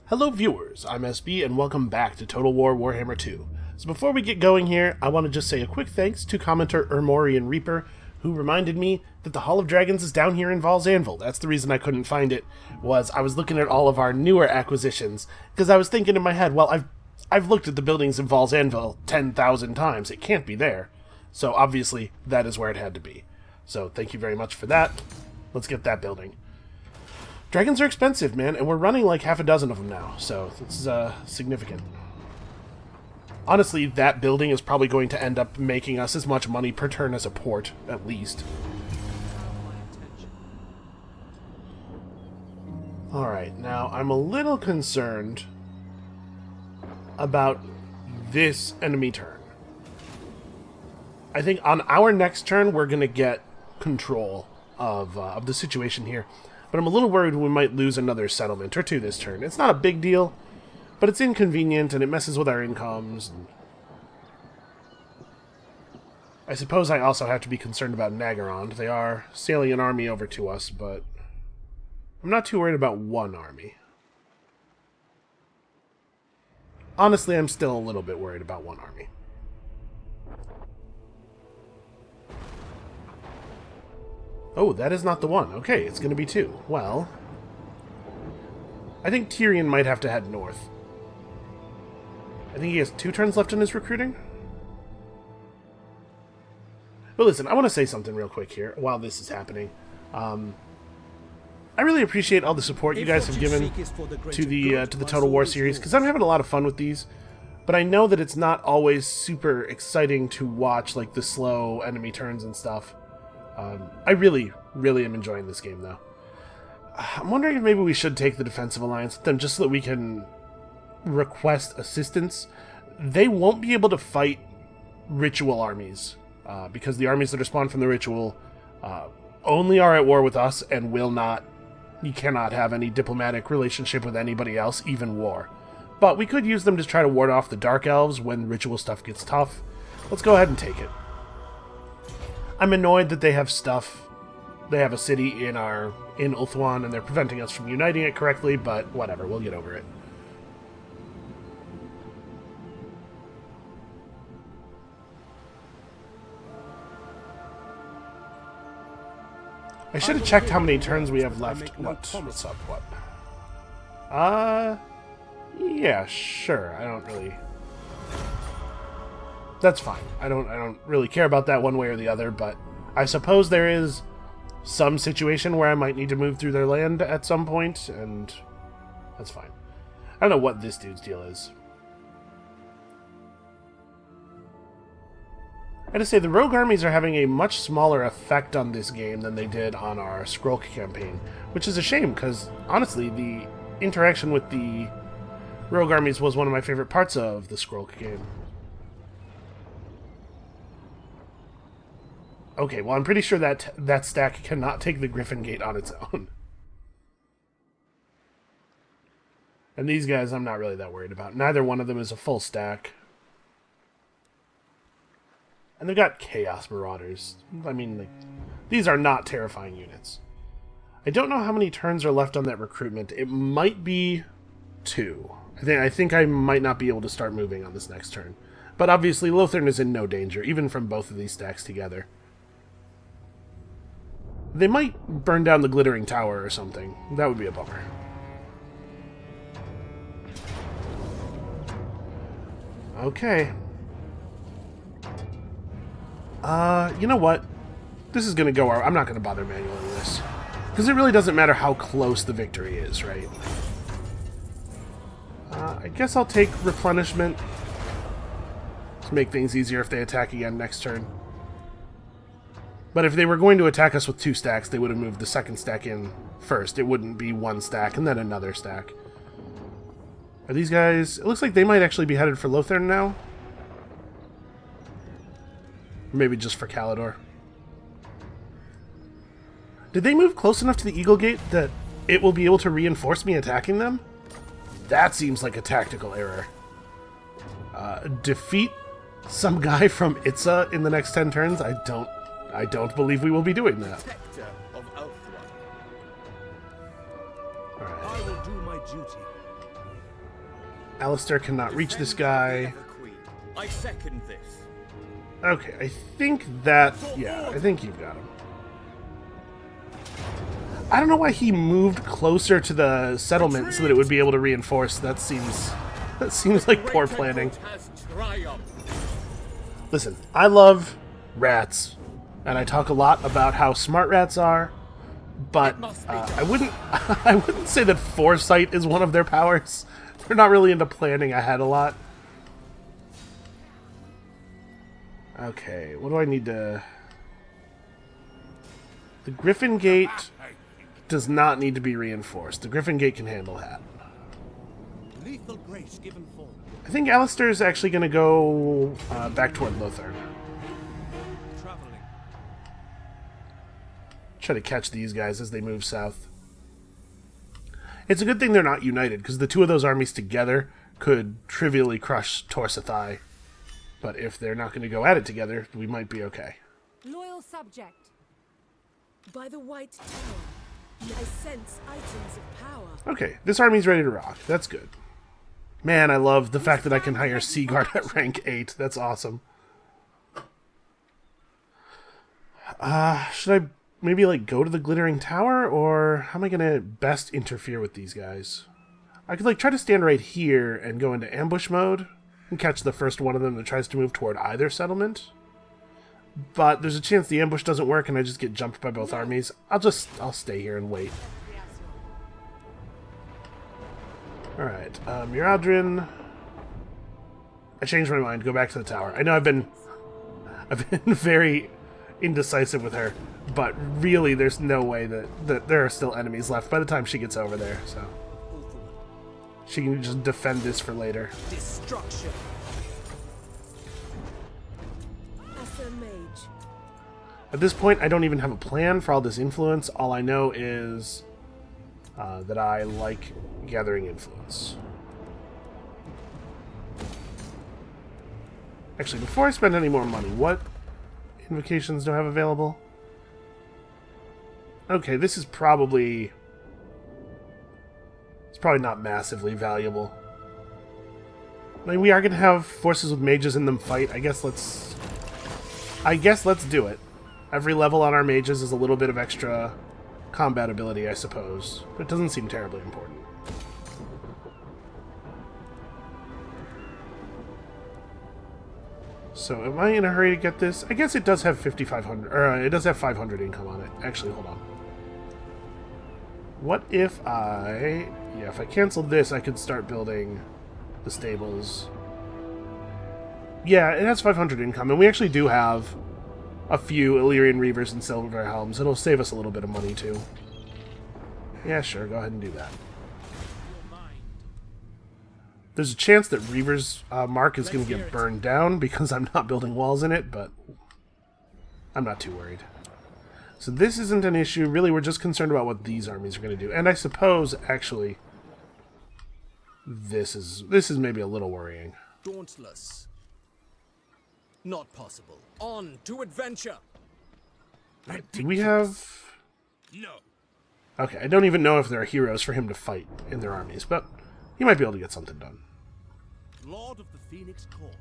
Hello viewers, I'm SB and welcome back to Total War Warhammer 2. So before we get going here, I want to just say a quick thanks to commenter Ermorian Reaper, who reminded me that the Hall of Dragons is down here in Val's Anvil. That's the reason I couldn't find it, was I was looking at all of our newer acquisitions, because I was thinking in my head, well, I've looked at the buildings in Val's Anvil 10,000 times, it can't be there. So obviously, that is where it had to be. So thank you very much for that. Let's get that building. Dragons are expensive, man, and we're running like half a dozen of them now, so this is significant. Honestly, that building is probably going to end up making us as much money per turn as a port, at least. Alright, now I'm a little concerned about this enemy turn. I think on our next turn, we're going to get control of the situation here. But I'm a little worried we might lose another settlement or two this turn. It's not a big deal, but it's inconvenient and it messes with our incomes. And I suppose I also have to be concerned about Nagarond. They are sailing an army over to us, but I'm not too worried about one army. Honestly, I'm still a little bit worried about one army. Oh, that is not the one. Okay, it's going to be two. Well, I think Tyrion might have to head north. I think he has 2 turns left in his recruiting. But listen, I want to say something real quick here while this is happening. I really appreciate all the support you guys have given to the Total War series, because I'm having a lot of fun with these. But I know that it's not always super exciting to watch, like, the slow enemy turns and stuff. I really, really am enjoying this game, though. I'm wondering if maybe we should take the Defensive Alliance with them just so that we can request assistance. They won't be able to fight ritual armies, because the armies that are spawned from the ritual only are at war with us and will not... You cannot have any diplomatic relationship with anybody else, even war. But we could use them to try to ward off the Dark Elves when ritual stuff gets tough. Let's go ahead and take it. I'm annoyed that they have stuff. They have a city in Ulthuan, and they're preventing us from uniting it correctly, but whatever, we'll get over it. I should have checked how many turns we have left. What's up, what? Yeah, sure, I don't really... That's fine. I don't really care about that one way or the other, but I suppose there is some situation where I might need to move through their land at some point, and that's fine. I don't know what this dude's deal is. I gotta say, the rogue armies are having a much smaller effect on this game than they did on our Skrulk campaign, which is a shame, because honestly, the interaction with the rogue armies was one of my favorite parts of the Skrulk game. Okay, well, I'm pretty sure that stack cannot take the Griffin Gate on its own. And these guys, I'm not really that worried about. Neither one of them is a full stack. And they've got Chaos Marauders. I mean, like, these are not terrifying units. I don't know how many turns are left on that recruitment. It might be 2. I think I might not be able to start moving on this next turn. But obviously, Lothern is in no danger, even from both of these stacks together. They might burn down the Glittering Tower or something. That would be a bummer. Okay. You know what? This is going to go... I'm not going to bother manualing this. Because it really doesn't matter how close the victory is, right? I guess I'll take Replenishment. To make things easier if they attack again next turn. But if they were going to attack us with 2 stacks, they would have moved the second stack in first. It wouldn't be 1 stack and then another stack. Are these guys... It looks like they might actually be headed for Lothern now. Or maybe just for Calidor. Did they move close enough to the Eagle Gate that it will be able to reinforce me attacking them? That seems like a tactical error. Defeat some guy from Itza in the next 10 turns? I don't believe we will be doing that. Alright. I will do my duty. Alistair cannot reach this guy. I second this. Okay, I think that... Yeah, I think you've got him. I don't know why he moved closer to the settlement so that it would be able to reinforce. That seems like poor planning. Listen, I love rats, and I talk a lot about how smart rats are, but I wouldn't say that foresight is one of their powers. They're not really into planning ahead a lot. Okay, what do I need to... The Griffin Gate does not need to be reinforced. The Griffin Gate can handle that. Lethal grace given form. I think Alistair is actually going to go back toward Lothar. Traveling. Try to catch these guys as they move south. It's a good thing they're not united, because the two of those armies together could trivially crush Torsathai. But if they're not going to go at it together, we might be okay. Loyal subject. By the White Tower, I sense items of power. Okay, this army's ready to rock. That's good. Man, I love the fact that I can hire Seaguard at rank 8. That's awesome. Should I maybe, like, go to the Glittering Tower? Or how am I going to best interfere with these guys? I could, like, try to stand right here and go into ambush mode and catch the first one of them that tries to move toward either settlement. But there's a chance the ambush doesn't work and I just get jumped by both armies. I'll stay here and wait. Alright, Miradrin. I changed my mind. Go back to the tower. I know I've been very indecisive with her, but really there's no way that there are still enemies left by the time she gets over there, so she can just defend this for later. Destruction. At this point, I don't even have a plan for all this influence. All I know is that I like gathering influence. Actually, before I spend any more money, what invocations do I have available? Okay, this is probably... It's probably not massively valuable. I mean, we are going to have forces with mages in them fight. I guess let's do it. Every level on our mages is a little bit of extra combat ability, I suppose. But it doesn't seem terribly important. So, am I in a hurry to get this? I guess it does have 5,500, or it does have 500 income on it. Actually, hold on. What if I... Yeah, if I cancel this, I could start building the stables. Yeah, it has 500 income, and we actually do have a few Illyrian Reavers and Silver Helms. It'll save us a little bit of money, too. Yeah, sure, go ahead and do that. There's a chance that Reaver's mark is going to get burned down because I'm not building walls in it, but I'm not too worried. So this isn't an issue. Really, we're just concerned about what these armies are going to do. And I suppose, actually, this is maybe a little worrying. Dauntless. Not possible. On to adventure. Do we have... No. Okay, I don't even know if there are heroes for him to fight in their armies, but he might be able to get something done. Lord of the Phoenix Court.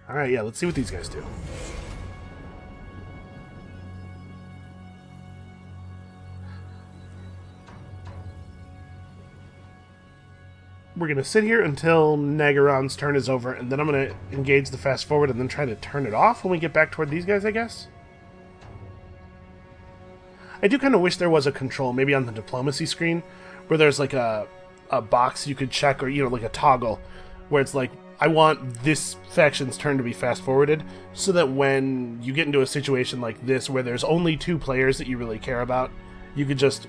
Alright, yeah, let's see what these guys do. We're going to sit here until Nagaron's turn is over, and then I'm going to engage the fast forward and then try to turn it off when we get back toward these guys, I guess? I do kind of wish there was a control, maybe on the diplomacy screen, where there's like a box you could check, or, you know, like a toggle, where it's like, I want this faction's turn to be fast forwarded, so that when you get into a situation like this, where there's only 2 players that you really care about, you could just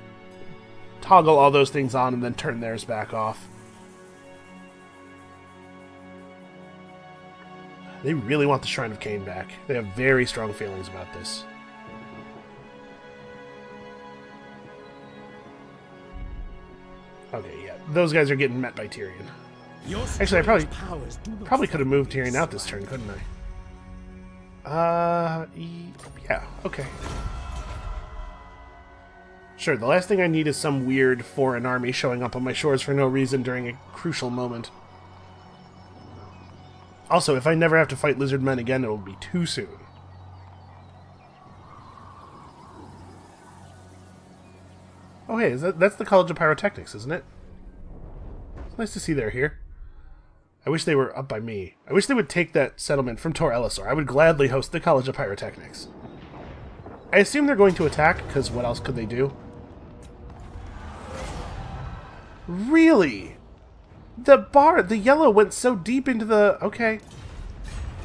toggle all those things on and then turn theirs back off. They really want the Shrine of Cain back. They have very strong feelings about this. Okay, yeah. Those guys are getting met by Tyrion. Actually, I probably could have moved Tyrion out this turn, couldn't I? Yeah, okay. Sure, the last thing I need is some weird foreign army showing up on my shores for no reason during a crucial moment. Also, if I never have to fight lizard men again, it will be too soon. Oh hey, that's the College of Pyrotechnics, isn't it? It's nice to see they're here. I wish they were up by me. I wish they would take that settlement from Tor Elisor. I would gladly host the College of Pyrotechnics. I assume they're going to attack, because what else could they do? Really? The yellow went so deep into the... Okay.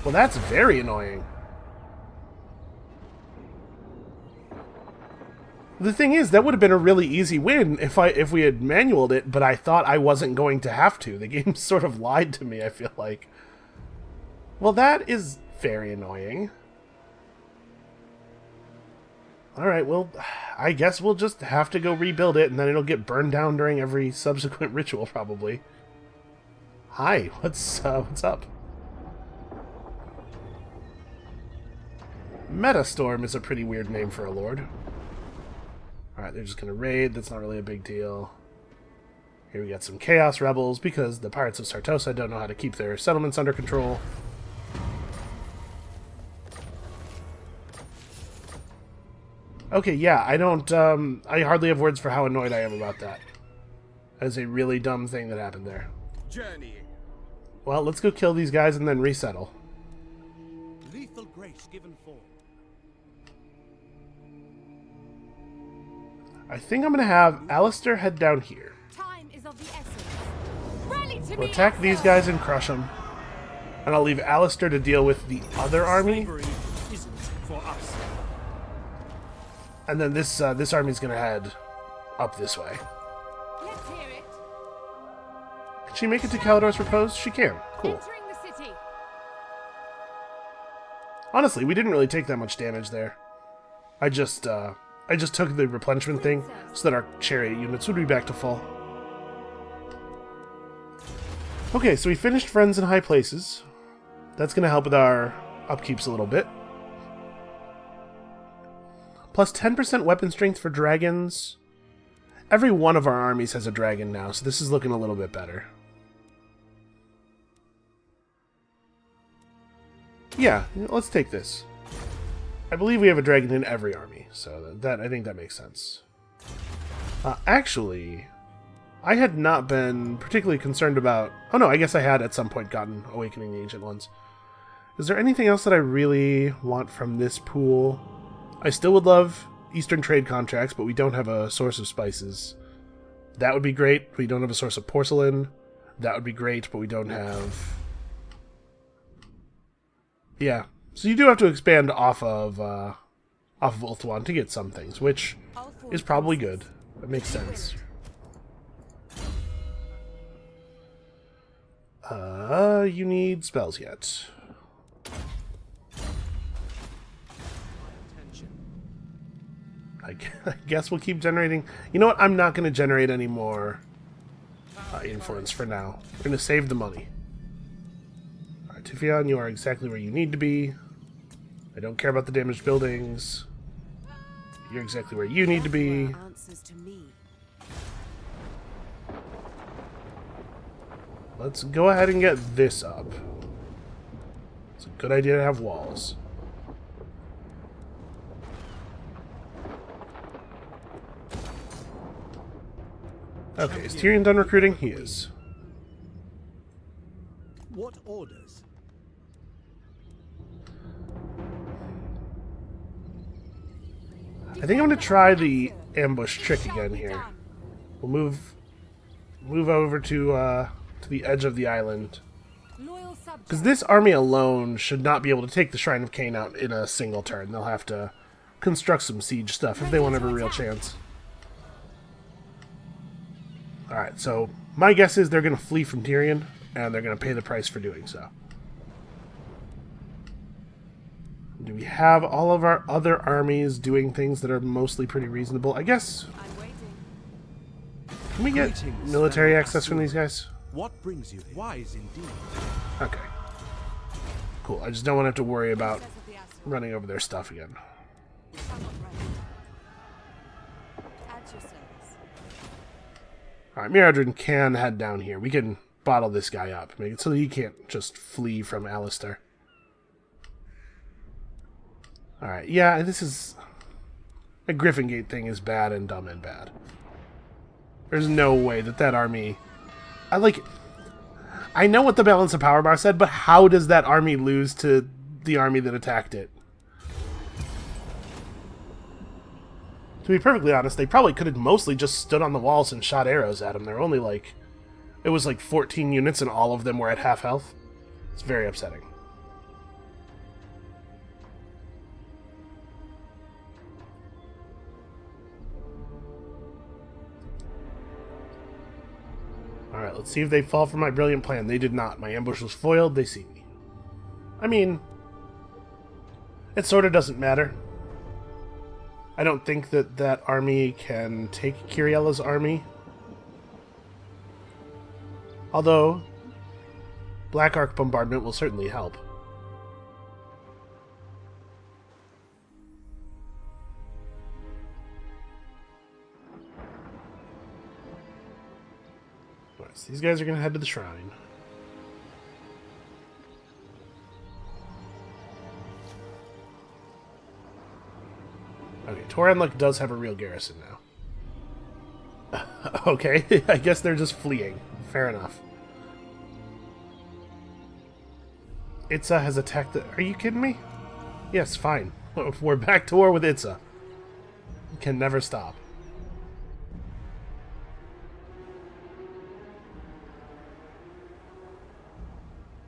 Well, that's very annoying. The thing is, that would have been a really easy win if we had manualed it, but I thought I wasn't going to have to. The game sort of lied to me, I feel like. Well, that is very annoying. Alright, well, I guess we'll just have to go rebuild it, and then it'll get burned down during every subsequent ritual, probably. Hi, what's up? Metastorm is a pretty weird name for a lord. Alright, they're just gonna raid. That's not really a big deal. Here we got some Chaos Rebels, because the Pirates of Sartosa don't know how to keep their settlements under control. Okay, yeah, I hardly have words for how annoyed I am about that. That is a really dumb thing that happened there. Journeying. Well, let's go kill these guys and then resettle. Lethal grace given form. I think I'm going to have Alistair head down here. Time is of the essence. Rally to We'll me, attack these guys and crush them. And I'll leave Alistair to deal with the other army. Slavery isn't for us. And then this army's going to head up this way. Let's hear it. Can she make it to Kalidor's Repose? She can. Cool. Entering the city. Honestly, we didn't really take that much damage there. I just took the replenishment thing so that our chariot units would be back to full. Okay, so we finished Friends in High Places. That's going to help with our upkeeps a little bit. Plus 10% weapon strength for dragons. Every one of our armies has a dragon now, so this is looking a little bit better. Yeah, let's take this. I believe we have a dragon in every army, so I think that makes sense. Actually, I had not been particularly concerned about... Oh no, I guess I had at some point gotten Awakening the Ancient Ones. Is there anything else that I really want from this pool? I still would love Eastern trade contracts, but we don't have a source of spices. That would be great. We don't have a source of porcelain. That would be great, but we don't have... Yeah. So you do have to expand off of Ulthuan to get some things, which is probably good. That makes sense. You need spells yet. I guess we'll keep generating. You know what? I'm not going to generate any more influence for now. We're going to save the money. Alright, Tifion, you are exactly where you need to be. I don't care about the damaged buildings. You're exactly where you need to be. Let's go ahead and get this up. It's a good idea to have walls. Okay, is Tyrion done recruiting? He is. What orders? I think I'm going to try the ambush trick again here. We'll move over to the edge of the island. Because this army alone should not be able to take the Shrine of Cain out in a single turn. They'll have to construct some siege stuff if they want to have a real chance. Alright, so my guess is they're going to flee from Tyrion, and they're going to pay the price for doing so. Do we have all of our other armies doing things that are mostly pretty reasonable? I guess... Can we get military access from these guys? What brings you? Wise indeed. Okay. Cool, I just don't want to have to worry about running over their stuff again. Alright, Miradrin can head down here. We can bottle this guy up. Make it so that he can't just flee from Alistair. Alright, yeah, this is... The Griffin Gate thing is bad and dumb and bad. There's no way that that army... I know what the balance of power bar said, but how does that army lose to the army that attacked it? To be perfectly honest, they probably could have mostly just stood on the walls and shot arrows at him. They're only like... It was like 14 units and all of them were at half health. It's very upsetting. Alright, let's see if they fall for my brilliant plan. They did not. My ambush was foiled. They see me. I mean, it sort of doesn't matter. I don't think that that army can take Kiriella's army. Although, Black Arc bombardment will certainly help. Alright, so these guys are going to head to the shrine. Okay, Toranluk does have a real garrison now. Okay, I guess they're just fleeing. Fair enough. Itza has attacked the... Are you kidding me? Yes, fine. We're back to war with Itza. Can never stop.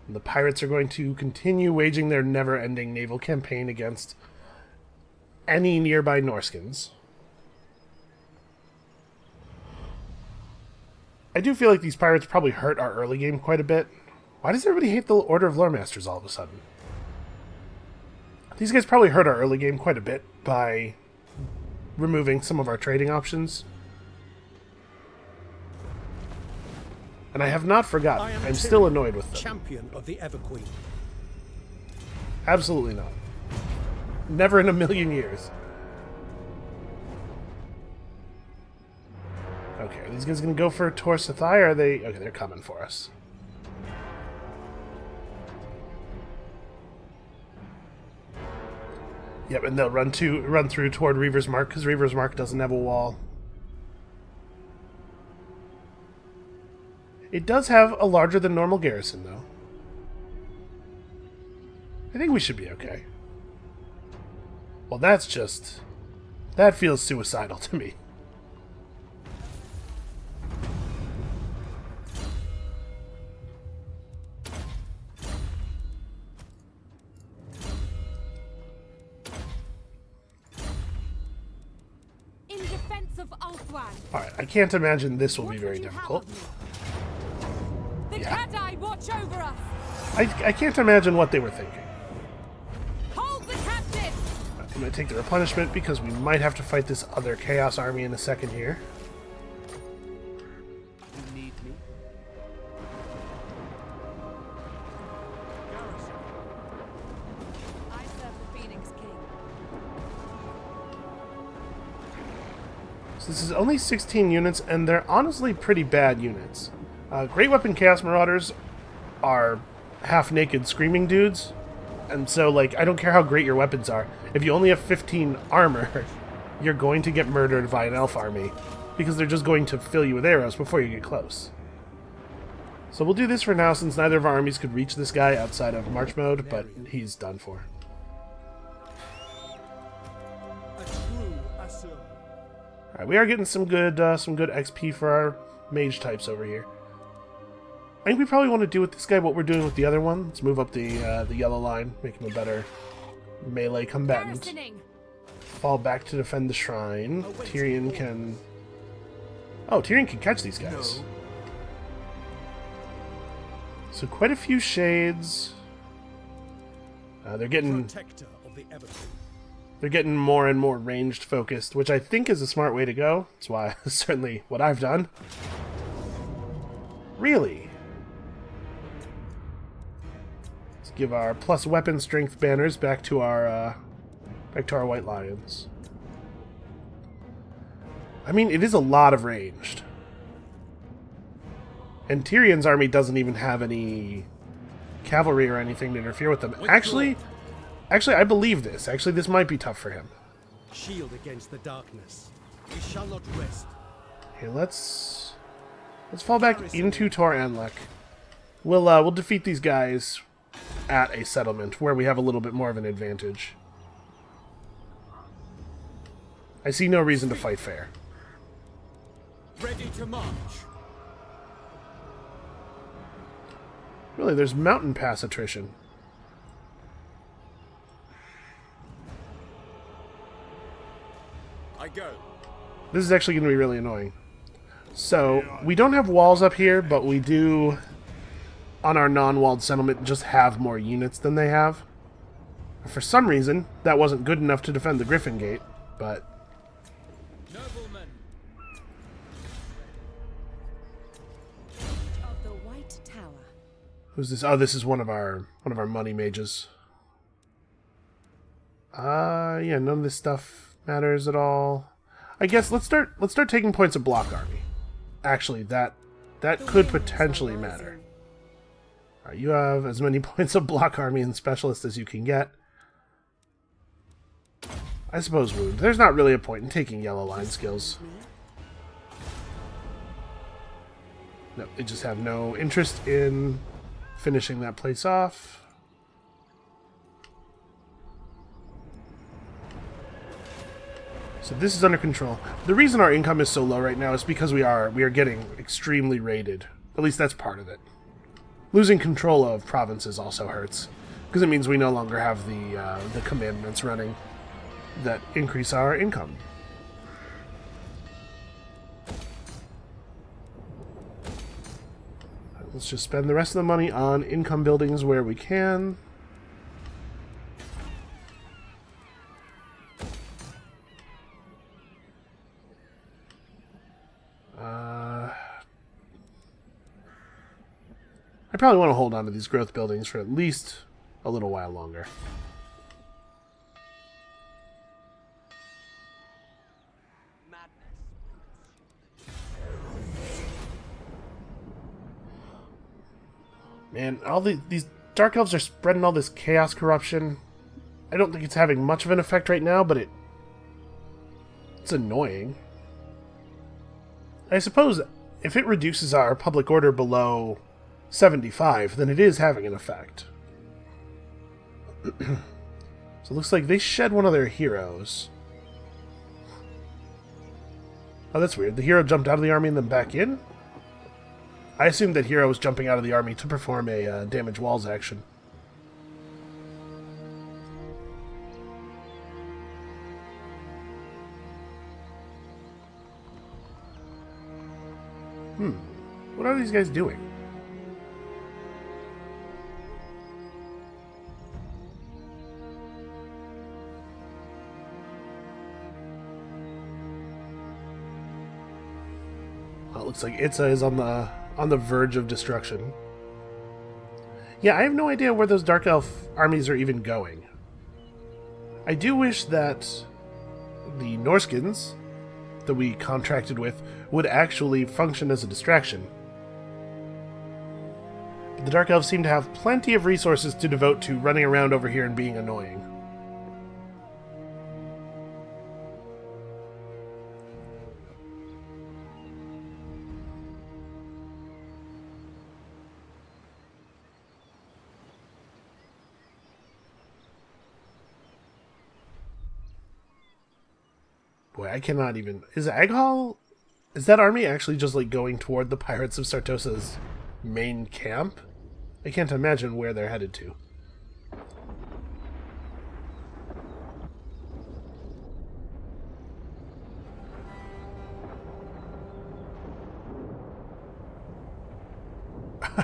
The pirates are going to continue waging their never-ending naval campaign against any nearby Norskins. I do feel like these pirates probably hurt our early game quite a bit. Why does everybody hate the Order of Loremasters all of a sudden? These guys probably hurt our early game quite a bit by removing some of our trading options. And I have not forgotten. I'm still annoyed with them. Champion of the Everqueen. Absolutely not. Never in a million years. Okay, are these guys going to go for Tor Sathai, or are they... Okay, they're coming for us. Yep, and they'll run through toward Reaver's Mark, because Reaver's Mark doesn't have a wall. It does have a larger than normal garrison, though. I think we should be okay. Well, that's just... That feels suicidal to me. In defense of Ulthuan. Alright, I can't imagine this will be very difficult. The Kadai watch over us. I can't imagine what they were thinking. Hold the captive. I'm going to take the replenishment because we might have to fight this other Chaos army in a second here. You need me? I serve the Phoenix King. So this is only 16 units, and they're honestly pretty bad units. Great Weapon Chaos Marauders are half-naked screaming dudes, and so, like, I don't care how great your weapons are. If you only have 15 armor, you're going to get murdered by an elf army, because they're just going to fill you with arrows before you get close. So we'll do this for now, since neither of our armies could reach this guy outside of March mode, but he's done for. A true Asur. Alright, we are getting some good XP for our mage types over here. I think we probably want to do with this guy what we're doing with the other one. Let's move up the yellow line, make him a better melee combatant. Fall back to defend the shrine. Tyrion can... Oh, Tyrion can catch these guys. No. So quite a few shades. They're getting Protector of the Everqueen. they're getting more and more ranged focused, which I think is a smart way to go. That's why certainly what I've done. Really? Let's give our plus weapon strength banners back to our White Lions. I mean, it is a lot of ranged. And Tyrion's army doesn't even have any cavalry or anything to interfere with them. Actually, I believe this. Actually, this might be tough for him. Shield against the darkness. We shall not rest. Here, let's fall back into Tor Anlek. We'll defeat these guys at a settlement where we have a little bit more of an advantage. I see no reason to fight fair. Ready to march. Really, there's mountain pass attrition. I go. This is actually going to be really annoying. So, we don't have walls up here, but we do, on our non-walled settlement, just have more units than they have. For some reason, that wasn't good enough to defend the Griffin Gate, but... Noblemen. Of the White Tower. Who's this? Oh, this is one of our money mages. Yeah, none of this stuff matters at all. I guess let's start taking points of block army. Actually, that could potentially matter. Alright, you have as many points of block army and specialist as you can get. I suppose wound. There's not really a point in taking yellow line skills. No, they just have no interest in finishing that place off. So this is under control. The reason our income is so low right now is because we are getting extremely raided. At least that's part of it. Losing control of provinces also hurts, because it means we no longer have the commandments running that increase our income. Let's just spend the rest of the money on income buildings where we can. I probably want to hold on to these growth buildings for at least a little while longer. Man, all these Dark Elves are spreading all this chaos corruption. I don't think it's having much of an effect right now, but it's annoying. I suppose if it reduces our public order below 75, then it is having an effect. So it looks like they shed one of their heroes. Oh, that's weird. The hero jumped out of the army and then back in? I assumed that hero was jumping out of the army to perform a damage walls action. What are these guys doing? Well, it looks like Itza is on the verge of destruction. Yeah, I have no idea where those Dark Elf armies are even going. I do wish that the Norskins that we contracted with would actually function as a distraction. But the Dark Elves seem to have plenty of resources to devote to running around over here and being annoying. Boy, I cannot even... Is Aghal... Is that army actually just, like, going toward the Pirates of Sartosa's main camp? I can't imagine where they're headed to.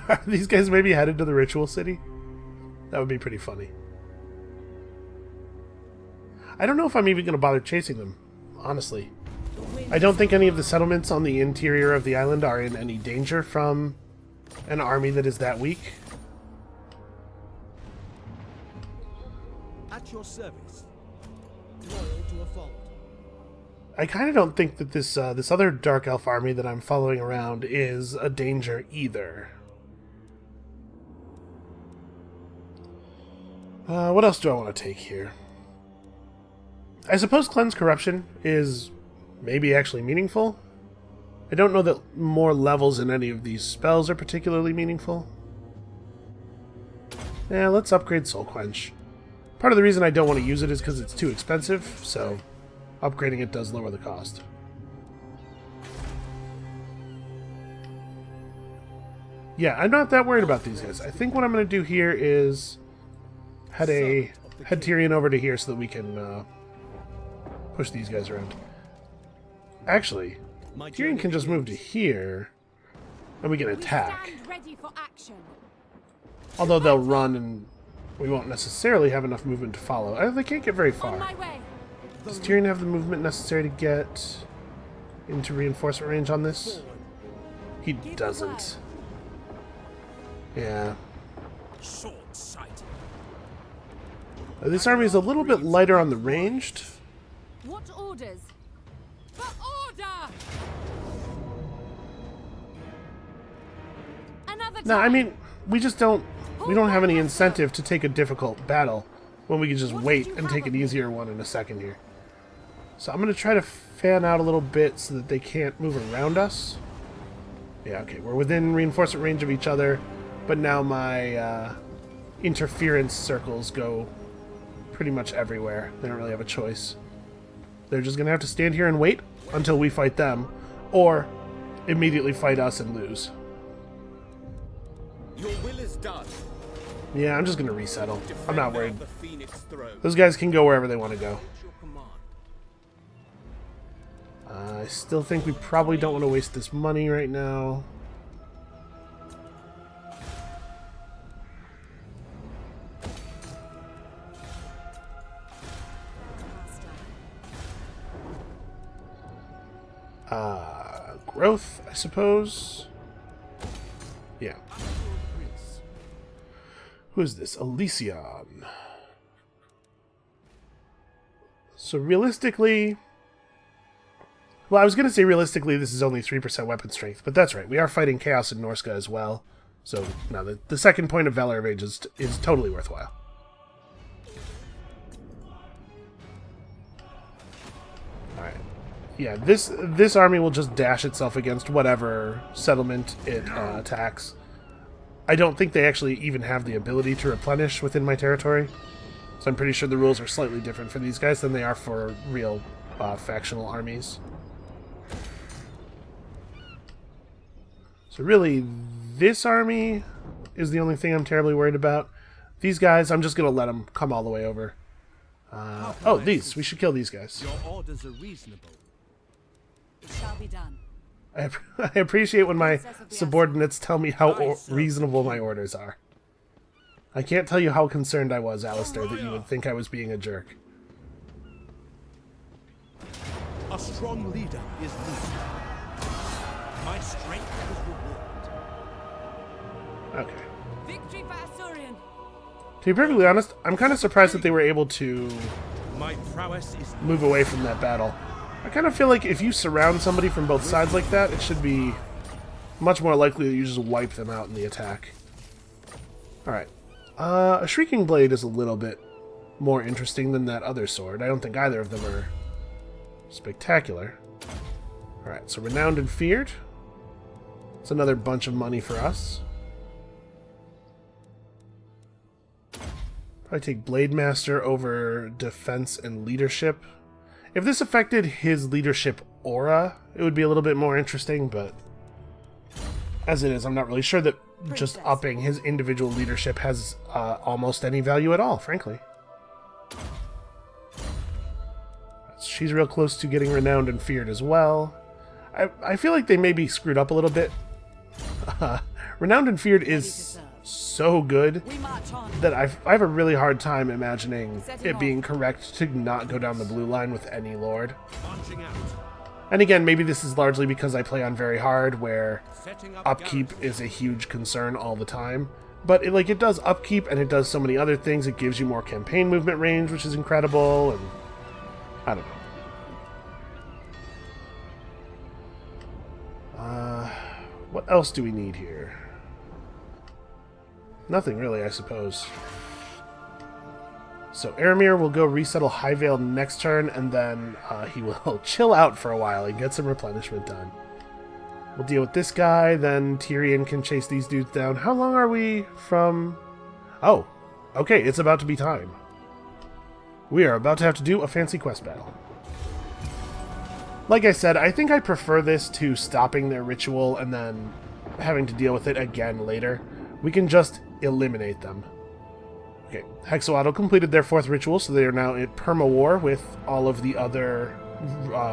Are these guys maybe headed to the Ritual City? That would be pretty funny. I don't know if I'm even going to bother chasing them. Honestly, I don't think any of the settlements on the interior of the island are in any danger from an army that is that weak. At your service. Loyal to a fault. I kind of don't think that this other Dark Elf army that I'm following around is a danger either. What else do I want to take here? I suppose Cleanse Corruption is maybe actually meaningful. I don't know that more levels in any of these spells are particularly meaningful. Yeah, let's upgrade Soul Quench. Part of the reason I don't want to use it is because it's too expensive, so upgrading it does lower the cost. Yeah, I'm not that worried about these guys. I think what I'm going to do here is head Tyrion over to here so that we can push these guys around. Actually, Tyrion can just move to here, and we can attack. Ready for action. Although they'll run, and we won't necessarily have enough movement to follow. They can't get very far. On my way. Does Tyrion have the movement necessary to get into reinforcement range on this? He doesn't. Yeah. Short-sighted. This army is a little bit lighter on the ranged. What orders? For order! Another time. No, I mean, we don't have any incentive to take a difficult battle when we can just wait and take an easier one in a second here. So I'm going to try to fan out a little bit so that they can't move around us. Yeah, okay, we're within reinforcement range of each other, but now my interference circles go pretty much everywhere. They don't really have a choice. They're just going to have to stand here and wait until we fight them, or immediately fight us and lose. Your will is done. Yeah, I'm just going to resettle. I'm not worried. The Phoenix throne. Those guys can go wherever they want to go. Your command. I still think we probably don't want to waste this money right now. Growth, I suppose. Yeah. Who is this? Elysion. So realistically... Well, I was going to say realistically this is only 3% weapon strength, but that's right. We are fighting Chaos and Norska as well. So, no, the second point of Valor of Age is totally worthwhile. Alright. Yeah, this army will just dash itself against whatever settlement it attacks. I don't think they actually even have the ability to replenish within my territory. So I'm pretty sure the rules are slightly different for these guys than they are for real factional armies. So really, this army is the only thing I'm terribly worried about. These guys, I'm just going to let them come all the way over. Oh, these. We should kill these guys. Your orders are reasonable. It shall be done. I appreciate when my subordinates tell me how reasonable my orders are. I can't tell you how concerned I was, Alistair, that you would think I was being a jerk. A strong leader is needed. My strength is rewarded. Okay. Victory for Asurian. To be perfectly honest, I'm kind of surprised that they were able to My prowess is move away from that battle. I kind of feel like if you surround somebody from both sides like that, it should be much more likely that you just wipe them out in the attack. Alright. A Shrieking Blade is a little bit more interesting than that other sword. I don't think either of them are spectacular. Alright, so Renowned and Feared. It's another bunch of money for us. Probably take Blade Master over Defense and Leadership. If this affected his leadership aura, it would be a little bit more interesting, but as it is, I'm not really sure that just upping his individual leadership has almost any value at all, frankly. She's real close to getting Renowned and Feared as well. I feel like they may be screwed up a little bit. Renowned and Feared is so good that I have a really hard time imagining it being correct to not go down the blue line with any lord. And again, maybe this is largely because I play on very hard, where upkeep is a huge concern all the time. But it does upkeep, and it does so many other things. It gives you more campaign movement range, which is incredible, and I don't know. What else do we need here? Nothing really, I suppose. So Aramir will go resettle Highvale next turn, and then he will chill out for a while and get some replenishment done. We'll deal with this guy, then Tyrion can chase these dudes down. How long are we from... Oh, okay, it's about to be time. We are about to have to do a fancy quest battle. Like I said, I think I prefer this to stopping their ritual and then having to deal with it again later. We can just eliminate them. Okay, Hexawatl completed their 4th ritual, so they are now at perma-war with all of the other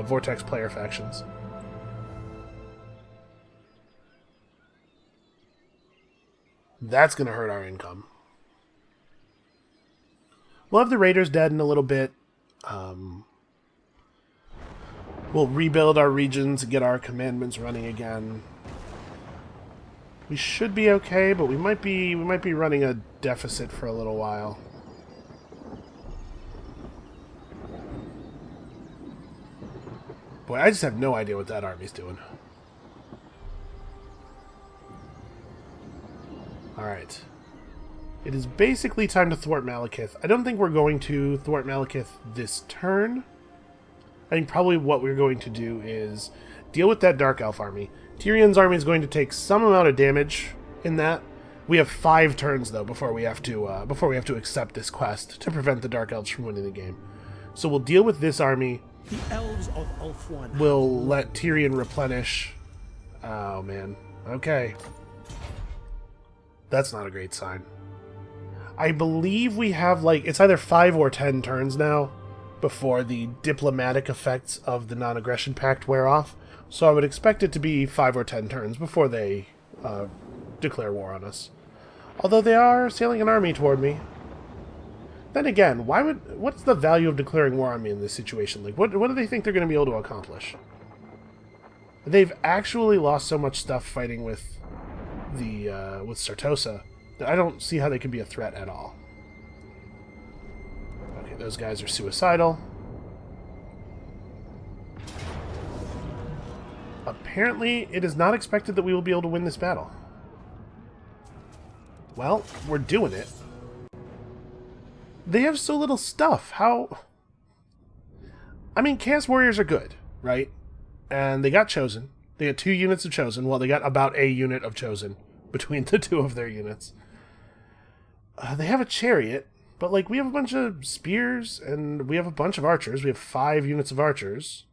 Vortex player factions. That's going to hurt our income. We'll have the Raiders dead in a little bit. We'll rebuild our regions and get our commandments running again. We should be okay, but we might be running a deficit for a little while. Boy, I just have no idea what that army's doing. Alright. It is basically time to thwart Malekith. I don't think we're going to thwart Malekith this turn. I think probably what we're going to do is deal with that Dark Elf army. Tyrion's army is going to take some amount of damage in that. We have 5 turns though before we have to accept this quest to prevent the Dark Elves from winning the game. So we'll deal with this army. The elves of Ulthuan. We'll let Tyrion replenish. Oh man. Okay. That's not a great sign. I believe we have it's either 5 or 10 turns now before the diplomatic effects of the non-aggression pact wear off. So I would expect it to be 5 or 10 turns before they declare war on us. Although they are sailing an army toward me. Then again, what's the value of declaring war on me in this situation? What do they think they're going to be able to accomplish? They've actually lost so much stuff fighting with with Sartosa that I don't see how they can be a threat at all. Okay, those guys are suicidal. Apparently, it is not expected that we will be able to win this battle. Well, we're doing it. They have so little stuff. How... I mean, Chaos Warriors are good, right? And they got Chosen. They had 2 units of Chosen. Well, they got about a unit of Chosen between the 2 of their units. They have a Chariot, but, we have a bunch of Spears, and we have a bunch of Archers. We have 5 units of Archers.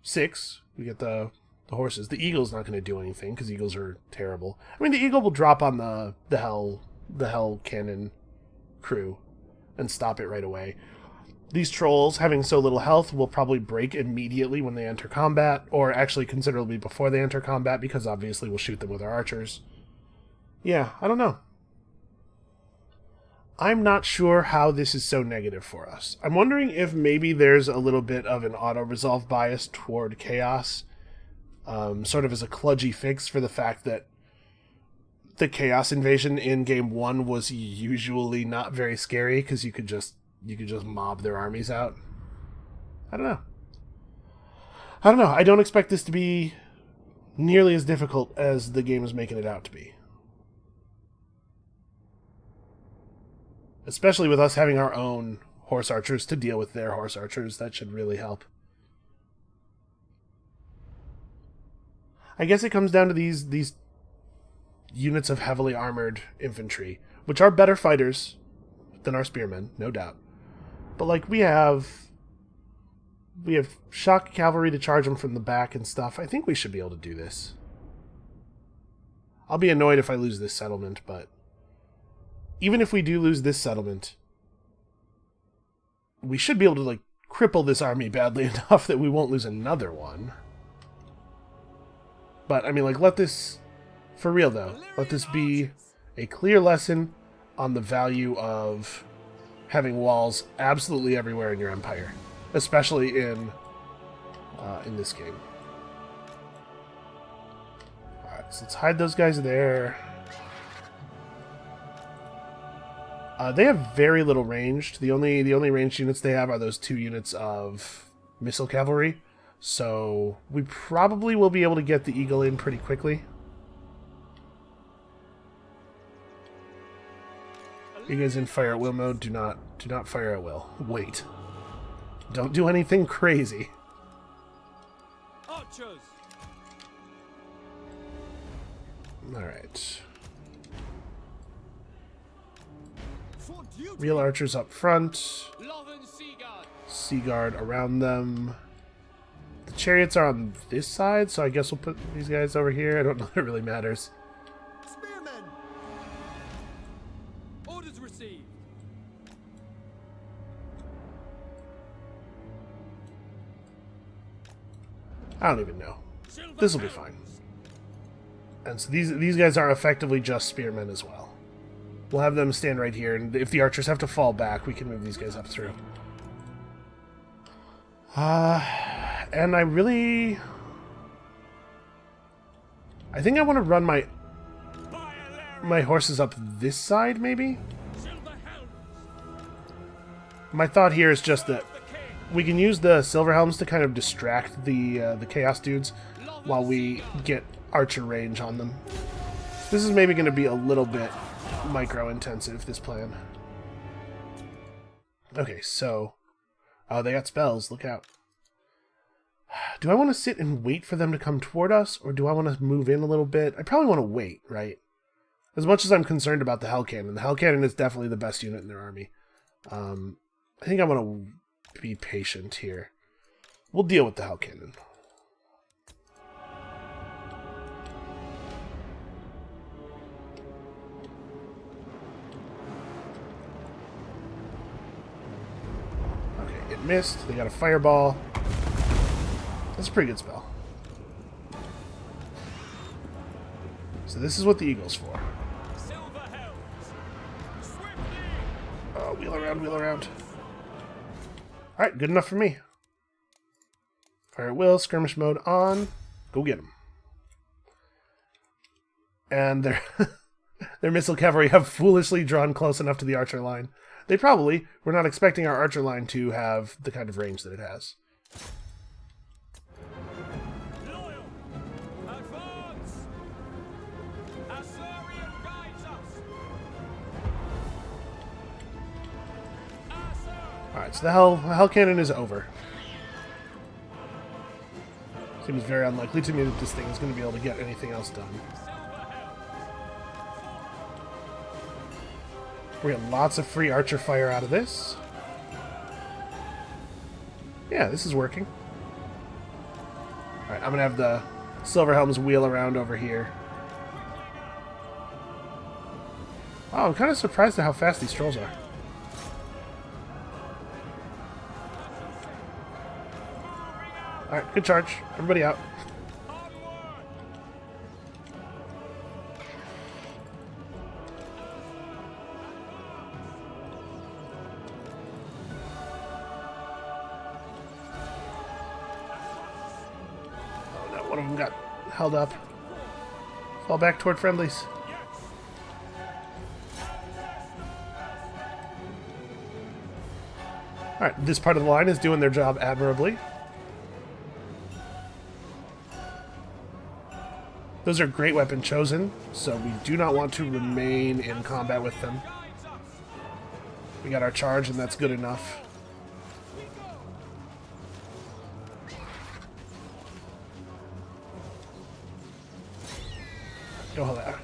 6. We get the horses. The Eagle's not going to do anything, because Eagles are terrible. I mean, the Eagle will drop on the Hell Cannon crew and stop it right away. These trolls, having so little health, will probably break immediately when they enter combat, or actually considerably before they enter combat, because obviously we'll shoot them with our archers. Yeah, I don't know. I'm not sure how this is so negative for us. I'm wondering if maybe there's a little bit of an auto-resolve bias toward chaos, sort of as a kludgy fix for the fact that the chaos invasion in game 1 was usually not very scary, because you could just mob their armies out. I don't know. I don't expect this to be nearly as difficult as the game is making it out to be. Especially with us having our own horse archers to deal with their horse archers. That should really help. I guess it comes down to these units of heavily armored infantry, which are better fighters than our spearmen, no doubt. But we have shock cavalry to charge them from the back and stuff. I think we should be able to do this. I'll be annoyed if I lose this settlement, but even if we do lose this settlement, we should be able to cripple this army badly enough that we won't lose another one. But I mean, let this, for real though, let this be a clear lesson on the value of having walls absolutely everywhere in your empire, especially in this game. Alright, so let's hide those guys there. They have very little ranged. The only ranged units they have are those 2 units of missile cavalry, So we probably will be able to get the eagle in pretty quickly. You guys in fire at will mode, do not fire at will. Wait. Don't do anything crazy. Archers. Alright. For duty. Real archers up front. Lothern Seaguard. Seaguard around them. The chariots are on this side, so I guess we'll put these guys over here. I don't know if it really matters. Spearmen. Orders received. I don't even know. This will be fine. And so these guys are effectively just spearmen as well. We'll have them stand right here, and if the archers have to fall back, we can move these guys up through. And I think I want to run my horses up this side, maybe? My thought here is just that we can use the silver helms to kind of distract the chaos dudes while we get archer range on them. This is maybe going to be a little bit micro-intensive, this plan. Okay, so... Oh, they got spells. Look out. Do I want to sit and wait for them to come toward us, or do I want to move in a little bit? I probably want to wait, right? As much as I'm concerned about the Hell Cannon. The Hell Cannon is definitely the best unit in their army. I think I want to be patient here. We'll deal with the Hell Cannon. Okay, it missed. They got a fireball. That's a pretty good spell. So this is what the eagle's for. Oh, wheel around, wheel around. Alright, good enough for me. Fire at will, skirmish mode on. Go get them. And their their missile cavalry have foolishly drawn close enough to the archer line. They probably were not expecting our archer line to have the kind of range that it has. Loyal. Advance. Assyrian guides us. Alright, so the hell cannon is over. Seems very unlikely to me that this thing is going to be able to get anything else done. We're getting lots of free archer fire out of this. Yeah, this is working. Alright, I'm going to have the silver helms wheel around over here. Wow, I'm kind of surprised at how fast these trolls are. Alright, good charge. Everybody out. Oh no, one of them got held up. Fall back toward friendlies. Alright, this part of the line is doing their job admirably. Those are great weapon chosen, so we do not want to remain in combat with them. We got our charge, and that's good enough.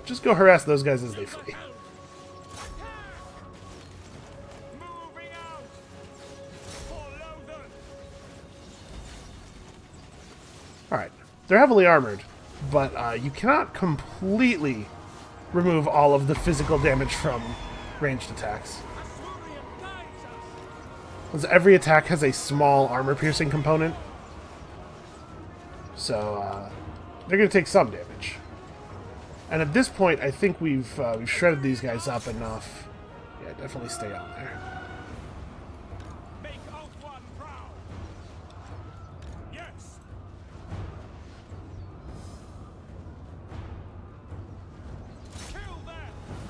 Just go harass those guys as they flee. Alright, they're heavily armored. But you cannot completely remove all of the physical damage from ranged attacks. Because every attack has a small armor-piercing component. So, they're going to take some damage. And at this point, I think we've shredded these guys up enough. Yeah, definitely stay on there.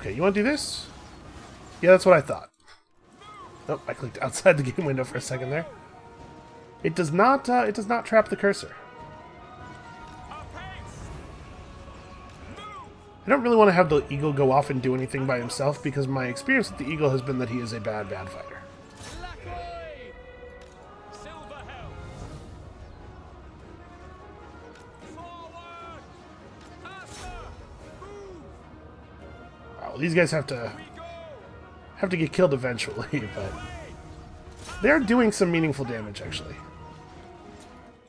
Okay, you want to do this? Yeah, that's what I thought. Oh, I clicked outside the game window for a second there. It does not trap the cursor. I don't really want to have the eagle go off and do anything by himself, because my experience with the eagle has been that he is a bad fighter. Wow, these guys have to get killed eventually, but they're doing some meaningful damage, actually.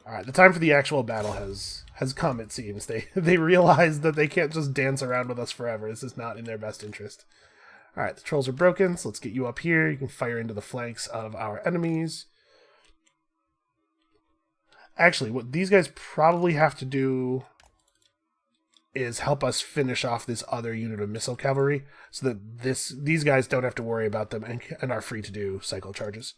Alright, the time for the actual battle has come, it seems. They realize that they can't just dance around with us forever. This is not in their best interest. Alright, the trolls are broken, so let's get you up here. You can fire into the flanks of our enemies. Actually, what these guys probably have to do is help us finish off this other unit of missile cavalry, so that these guys don't have to worry about them and are free to do cycle charges.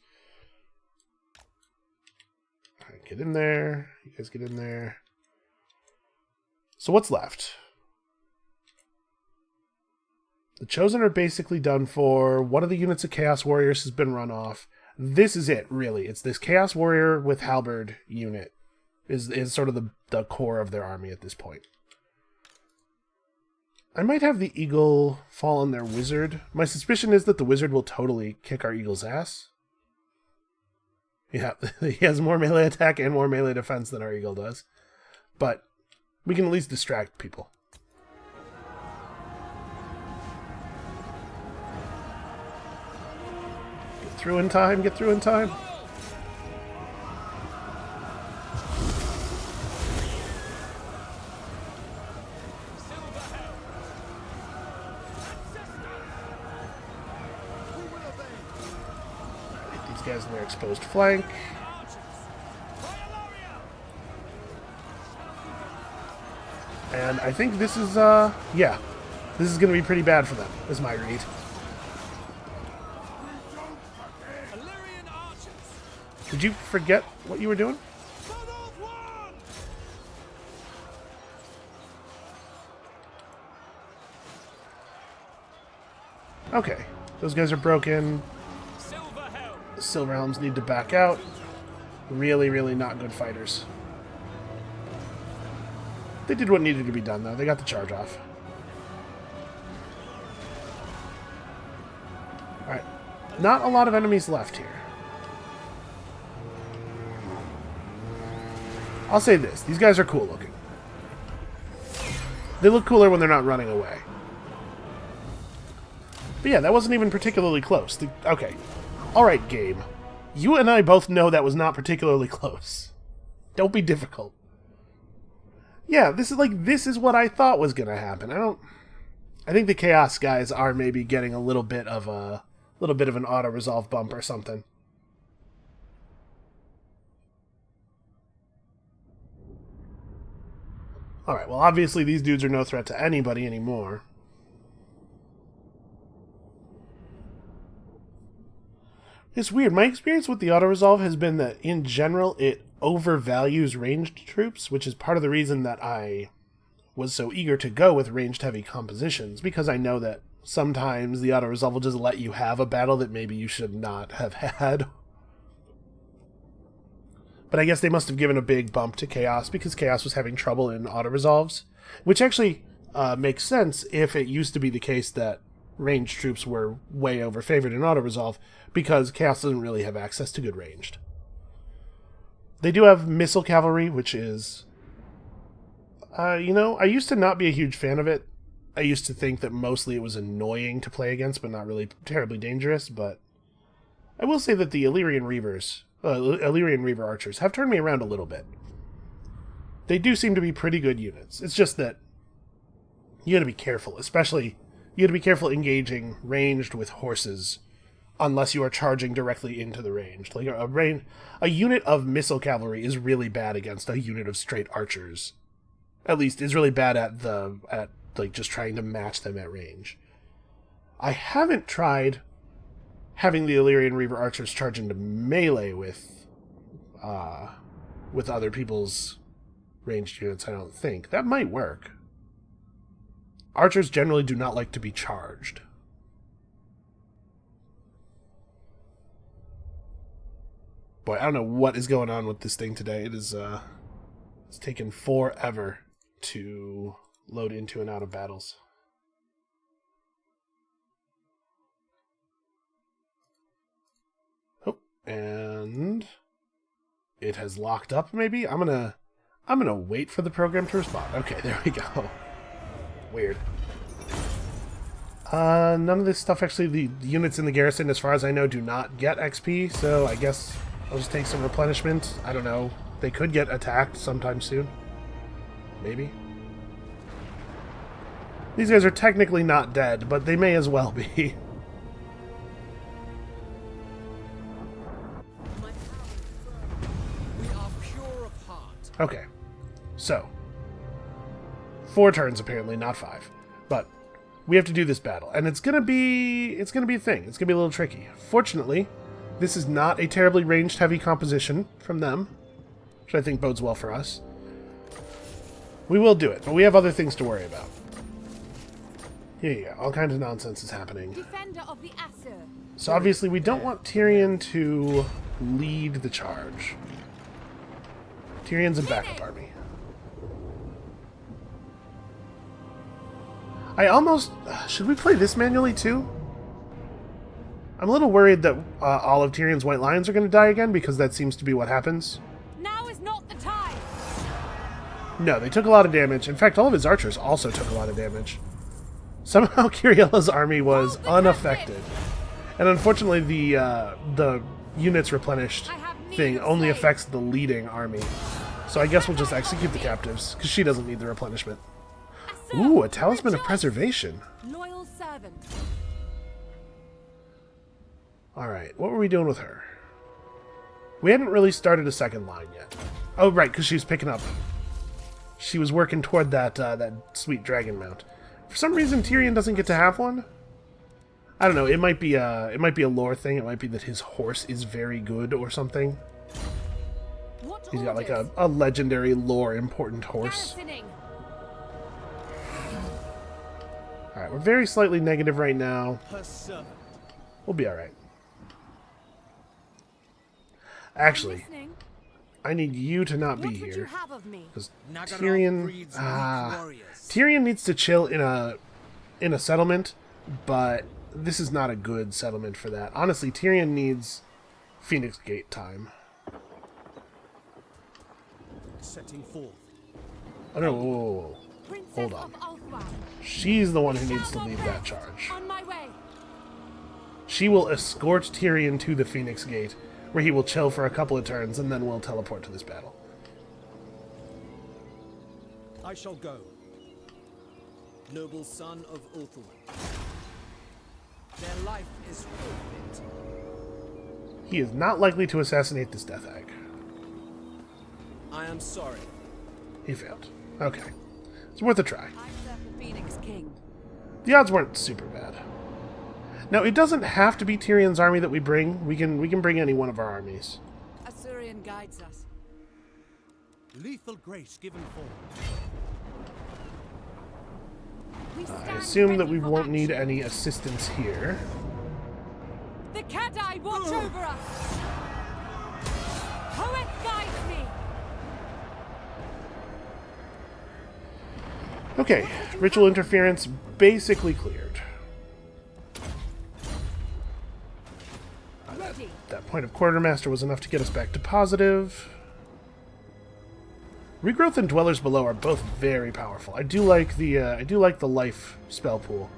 Alright, get in there. You guys get in there. So what's left? The Chosen are basically done for. One of the units of Chaos Warriors has been run off. This is it, really. It's this Chaos Warrior with Halberd unit is sort of the core of their army at this point. I might have the Eagle fall on their Wizard. My suspicion is that the Wizard will totally kick our Eagle's ass. Yeah, he has more melee attack and more melee defense than our Eagle does. But we can at least distract people. Get through in time, get through in time. Get these guys in their exposed flank. And I think this is, yeah. This is going to be pretty bad for them, is my read. Did you forget what you were doing? Okay. Those guys are broken. The Silver Helms need to back out. Really, really not good fighters. They did what needed to be done, though. They got the charge off. Alright. Not a lot of enemies left here. I'll say this. These guys are cool looking. They look cooler when they're not running away. But yeah, that wasn't even particularly close. Okay. Alright, game. You and I both know that was not particularly close. Don't be difficult. Yeah, this is what I thought was going to happen. I think the Chaos guys are maybe getting a little bit of an auto resolve bump or something. All right, well, obviously these dudes are no threat to anybody anymore. It's weird. My experience with the auto resolve has been that in general it overvalues ranged troops, which is part of the reason that I was so eager to go with ranged heavy compositions, because I know that sometimes the auto resolve will just let you have a battle that maybe you should not have had. But I guess they must have given a big bump to Chaos because Chaos was having trouble in auto resolves, which actually makes sense if it used to be the case that ranged troops were way overfavored in auto resolve, because Chaos doesn't really have access to good ranged. They do have missile cavalry, which is, I used to not be a huge fan of it. I used to think that mostly it was annoying to play against, but not really terribly dangerous. But I will say that the Illyrian Reaver archers have turned me around a little bit. They do seem to be pretty good units. It's just that you gotta be careful, especially you gotta be careful engaging ranged with horses, unless you are charging directly into the range. Like a unit of missile cavalry is really bad against a unit of straight archers. At least is really bad at just trying to match them at range. I haven't tried having the Illyrian Reaver archers charge into melee with other people's ranged units, I don't think. That might work. Archers generally do not like to be charged. Boy, I don't know what is going on with this thing today. It is, it's taken forever to load into and out of battles. Oh, and it has locked up, maybe? I'm gonna wait for the program to respond. Okay, there we go. Weird. None of this stuff, actually, the units in the garrison, as far as I know, do not get XP, so I guess I'll just take some replenishment. I don't know. They could get attacked sometime soon. Maybe. These guys are technically not dead, but they may as well be. We are pure of heart. Okay. So. 4 turns, apparently, not 5. But we have to do this battle. And it's gonna be a thing. It's gonna be a little tricky. Fortunately, this is not a terribly ranged heavy composition from them, which I think bodes well for us. We will do it, but we have other things to worry about. Yeah, all kinds of nonsense is happening. Defender of the Aesir. So obviously we don't want Tyrion to lead the charge. Tyrion's a backup army. I almost... should we play this manually too? I'm a little worried that all of Tyrion's White Lions are going to die again, because that seems to be what happens. Now is not the time. No, they took a lot of damage. In fact, all of his archers also took a lot of damage. Somehow Kiriella's army was unaffected. And unfortunately, the units replenished thing only affects the leading army. So I guess we'll just execute the captives, because she doesn't need the replenishment. Ooh, a Talisman of Preservation. Loyal servant. Alright, what were we doing with her? We hadn't really started a second line yet. Oh, right, because she was picking up. She was working toward that sweet dragon mount. For some reason, Tyrion doesn't get to have one. I don't know. It might be a lore thing. It might be that his horse is very good or something. He's got like a legendary lore important horse. All right, we're very slightly negative right now. We'll be all right. Actually, I need you to not be here, because Tyrion, Tyrion needs to chill in a settlement, but this is not a good settlement for that. Honestly, Tyrion needs Phoenix Gate time. Setting forth. Oh no! Whoa. Hold on. She's the one who needs to lead that charge. She will escort Tyrion to the Phoenix Gate, where he will chill for a couple of turns, and then we'll teleport to this battle. I shall go. Noble son of Ulthuan. Their life is forfeit. He is not likely to assassinate this Death Hag. I am sorry. He failed. Okay. It's worth a try. I serve the Phoenix King. The odds weren't super bad. Now, it doesn't have to be Tyrion's army that we bring. We can bring any one of our armies. Assyrian guides us. Lethal grace given forth. I assume that we won't need any assistance here. The Kadai watch over us. Poet guides me. Okay, ritual interference basically cleared. That point of Quartermaster was enough to get us back to positive. Regrowth and Dwellers Below are both very powerful. I do like the life spell pool.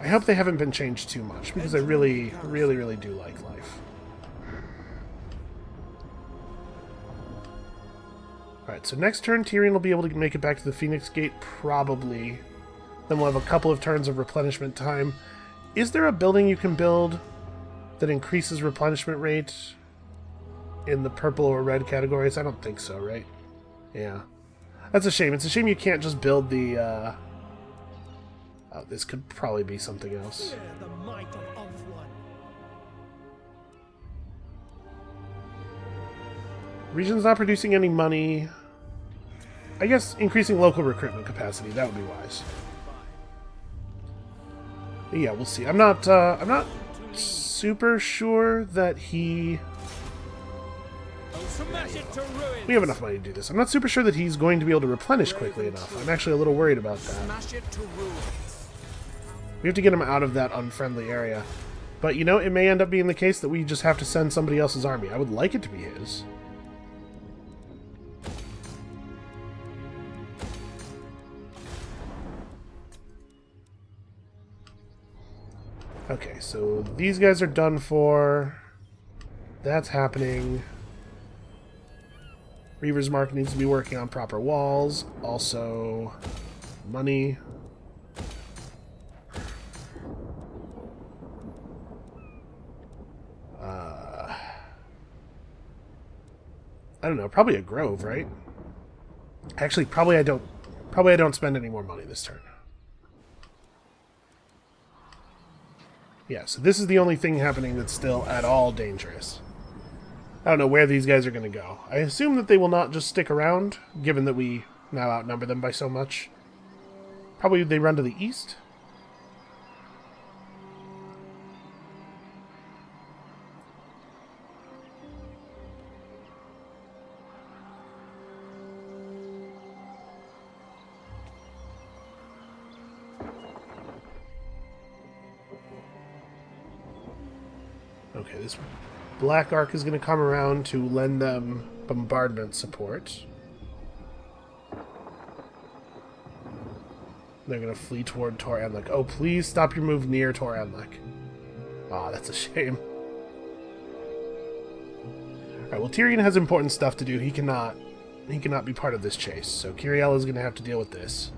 I hope they haven't been changed too much, because I really do like life. Alright, so next turn Tyrion will be able to make it back to the Phoenix Gate, probably. Then we'll have a couple of turns of replenishment time. Is there a building you can build that increases replenishment rate in the purple or red categories? I don't think so, right? Yeah. That's a shame. It's a shame you can't just build the, Oh, this could probably be something else. The might of Ulthuan. Region's not producing any money. I guess increasing local recruitment capacity, that would be wise. Yeah, we'll see. I'm not super sure that he Smash it to ruin. We have enough money to do this. I'm not super sure that he's going to be able to replenish quickly enough. I'm actually a little worried about that. Smash it to ruin. We have to get him out of that unfriendly area. But, you know, it may end up being the case that we just have to send somebody else's army. I would like it to be his. Okay, so these guys are done for. That's happening. Reaver's Mark needs to be working on proper walls. Also, money. I don't know, probably a grove, right? Actually, probably I don't spend any more money this turn. Yeah, so this is the only thing happening that's still at all dangerous. I don't know where these guys are going to go. I assume that they will not just stick around, given that we now outnumber them by so much. Probably they run to the east. Okay, this Black Ark is going to come around to lend them bombardment support. They're going to flee toward Tor Anlek. Oh, please stop your move near Tor Anlek. Ah, that's a shame. Alright, well, Tyrion has important stuff to do. He cannot be part of this chase, so Kiriel is going to have to deal with this.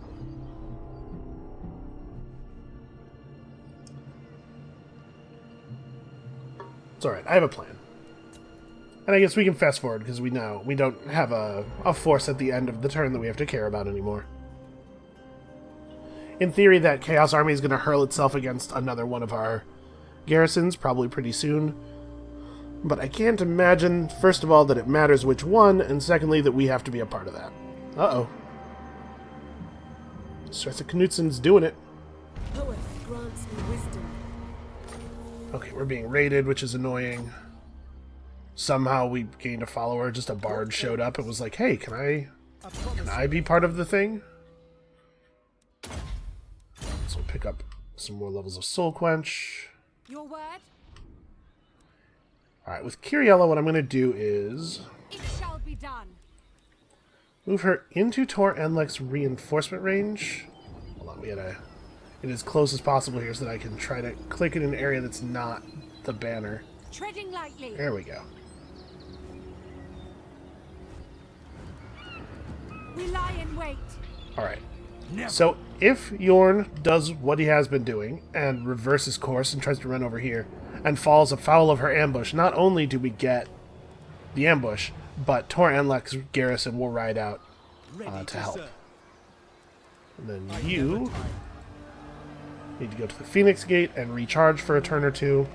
It's alright, I have a plan. And I guess we can fast forward because we know we don't have a force at the end of the turn that we have to care about anymore. In theory, that Chaos Army is going to hurl itself against another one of our garrisons, probably pretty soon. But I can't imagine, first of all, that it matters which one, and secondly, that we have to be a part of that. Uh-oh. Stressa Knutsen's doing it. Poet grants me wisdom. Okay, we're being raided, which is annoying. Somehow we gained a follower, just a bard showed up and was like, hey, can I be part of the thing? So we'll pick up some more levels of Soul Quench. Your word? Alright, with Kiriella, what I'm going to do is It shall be done. move her into Tor Enlek's reinforcement range. Hold on, we gotta get as close as possible here so that I can try to click in an area that's not the banner. Treading lightly. There we go. We lie in wait. Alright. So, if Yorn does what he has been doing, and reverses course and tries to run over here, and falls afoul of her ambush, not only do we get the ambush, but Tor Enlek's garrison will ride out to help. And then you need to go to the Phoenix Gate and recharge for a turn or two.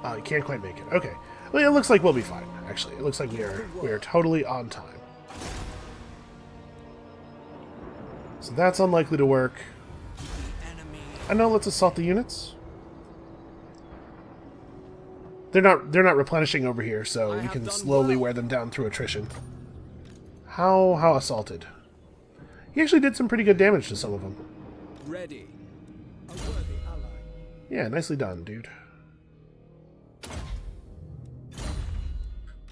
You can't quite make it. Okay. Well, it looks like we'll be fine, actually. It looks like we are totally on time. So that's unlikely to work. I know, let's assault the units. They're not replenishing over here, so we can slowly wear them down through attrition. How assaulted? He actually did some pretty good damage to some of them. Ready. A worthy ally. Yeah, nicely done, dude. Can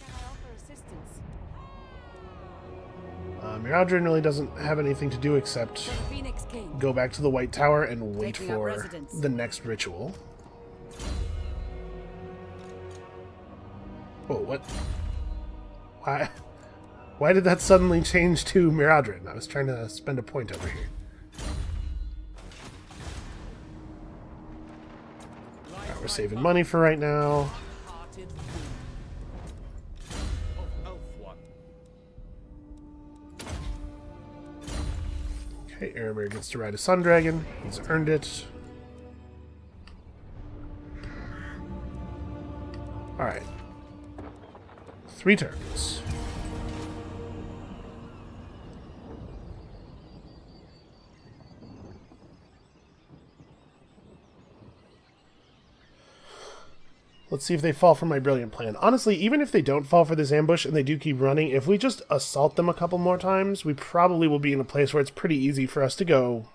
I offer assistance? Miradrin really doesn't have anything to do except Phoenix King. go back to the White Tower and wait Taking up for residence. the next ritual. Oh, what? Why did that suddenly change to Miradrin? I was trying to spend a point over here. Alright, we're saving money for right now. Okay, Aramir gets to ride a Sun Dragon. He's earned it. Alright. 3 turns. Let's see if they fall for my brilliant plan. Honestly, even if they don't fall for this ambush and they do keep running, if we just assault them a couple more times, we probably will be in a place where it's pretty easy for us to go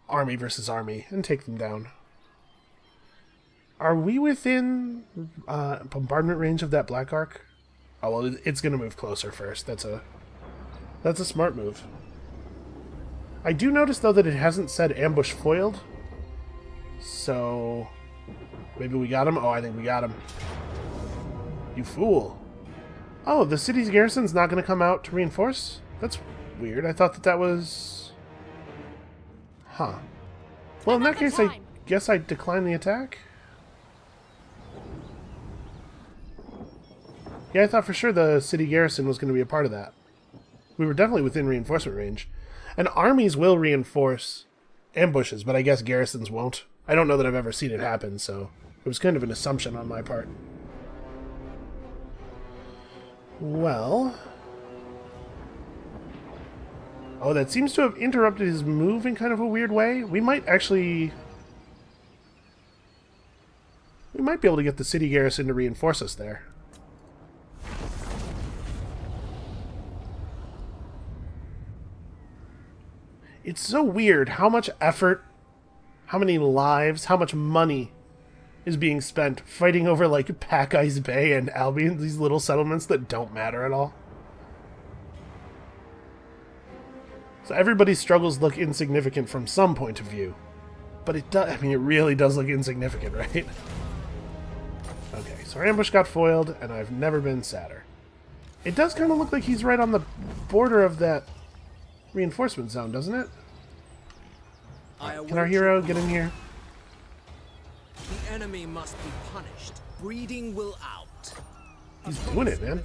army versus army and take them down. Are we within bombardment range of that Black Ark? Oh, well, it's going to move closer first. That's a smart move. I do notice, though, that it hasn't said ambush foiled. So maybe we got him? Oh, I think we got him. You fool. Oh, the city's garrison's not going to come out to reinforce? That's weird. I thought that was... Huh. Well, in that case, I guess I decline the attack? Yeah, I thought for sure the city garrison was going to be a part of that. We were definitely within reinforcement range. And armies will reinforce ambushes, but I guess garrisons won't. I don't know that I've ever seen it happen, so it was kind of an assumption on my part. Well... Oh, that seems to have interrupted his move in kind of a weird way. We might actually... We might be able to get the city garrison to reinforce us there. It's so weird how much effort, how many lives, how much money is being spent fighting over, like, Pack Ice Bay and Albion, these little settlements that don't matter at all. So everybody's struggles look insignificant from some point of view. But it does, I mean, it really does look insignificant, right? Okay, so our ambush got foiled, and I've never been sadder. It does kind of look like he's right on the border of that reinforcement zone, doesn't it? Can our hero get in here? The enemy must be punished. Breeding will out. He's doing it, man.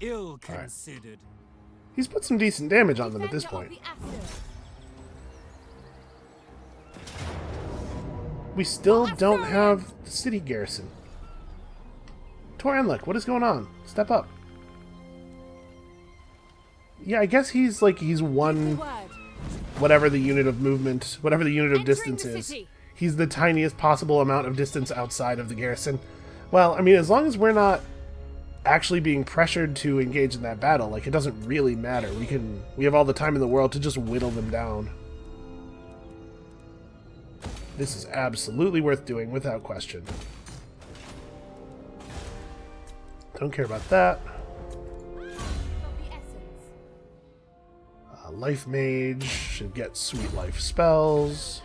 Ill considered. He's put some decent damage on them at this point. We still don't have the city garrison. Toranlik, what is going on? Step up. Yeah, I guess he's one, whatever the unit of movement, whatever the unit of distance is. He's the tiniest possible amount of distance outside of the garrison. Well, I mean, as long as we're not actually being pressured to engage in that battle, like, it doesn't really matter. We have all the time in the world to just whittle them down. This is absolutely worth doing, without question. Don't care about that. Life Mage should get sweet life spells.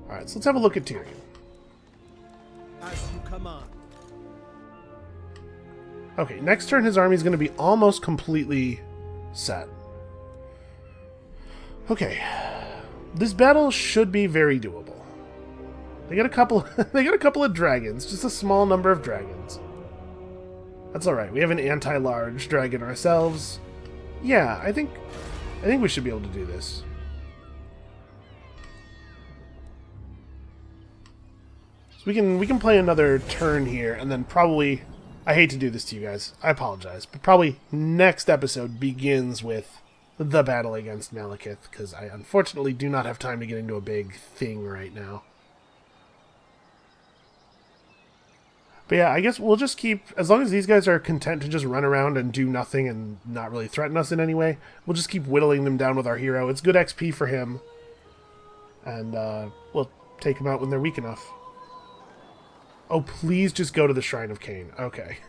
Alright, so let's have a look at Tyrion. As you command. Okay, next turn his army is going to be almost completely set. Okay, this battle should be very doable. They got a couple. They got a couple of dragons, just a small number of dragons. That's all right. We have an anti-large dragon ourselves. Yeah, I think we should be able to do this. So we can play another turn here, and then probably, I hate to do this to you guys, I apologize, but probably next episode begins with the battle against Malekith, because I unfortunately do not have time to get into a big thing right now. But yeah, I guess we'll just keep, as long as these guys are content to just run around and do nothing and not really threaten us in any way, we'll just keep whittling them down with our hero. It's good XP for him, and we'll take them out when they're weak enough. Oh, please just go to the Shrine of Cain. Okay.